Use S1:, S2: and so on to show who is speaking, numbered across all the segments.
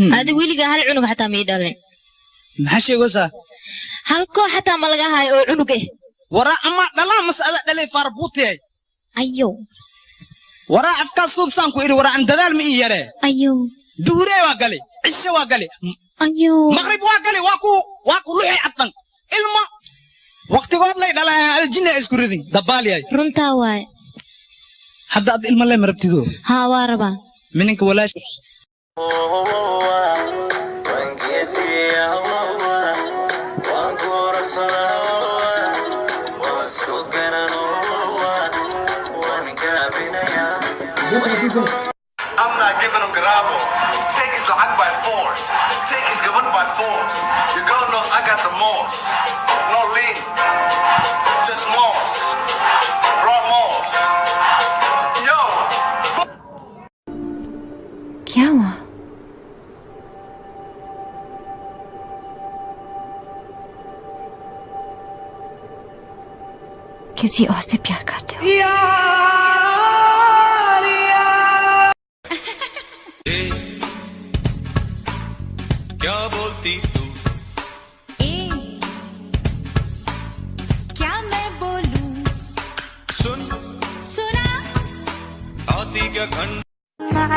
S1: هذا ويلي هل عنق حتى ما يدلين
S2: محشي قصة
S1: هل كو حتى ما لقى هاي عنقه
S2: وراء أما دلا مسألة دلي فاربوتي
S1: أيوه
S2: وراء أفكار صوبسان كو إيري وراء أندلال مي يري
S1: أيوه
S2: دوري واقلي عشة واقلي
S1: أيوه
S2: مغرب واقلي واكو لوحي أطن إلما وقت قاد لي دلا الجنة إسكوريدين دبالي هاي
S1: رنتا واي
S2: حتى أد إلما اللي مربتدو
S1: ها واربا
S2: منك ولا شيء
S3: I'm not giving him grabo. Take his lock by force. Take his government by force. Your girl knows I got the most. No lean. Just moss. Raw moss. Yo.
S4: क्या हुआ? किसी और से प्यार करते हो?
S3: क्या बोलती तू?
S4: क्या मैं बोलूं? सुना?
S3: आती क्या घंटा?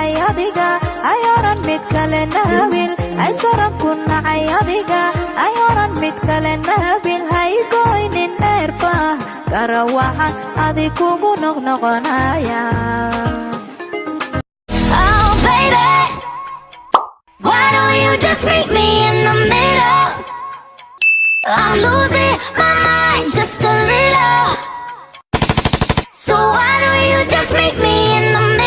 S4: Ayadiga, ayoran mid kale nabil, ay soran kun ayadiga, ayoran mid kale nabil, hay goynin nerfa, karawahan adi kugu noqnoqonaya.
S5: Oh baby, why don't you just meet me in the middle? I'm losing my mind just a little. So why don't you just meet me in the middle?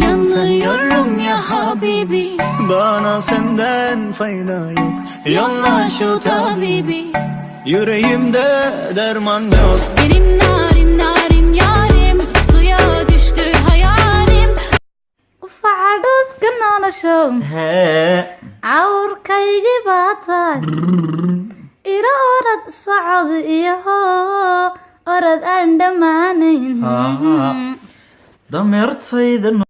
S4: Yanıyorum ya habibi,
S6: bana senden fayda yok.
S4: yolla şu tabibi.
S6: Yüreğimde derman yok.
S4: Benim narim narim yarim, suya düştü hayalim. Ufacdos kanalashom, awrkaygi baatay. Ila orad socod iyo orad aan dhamaanin.
S6: dameertayda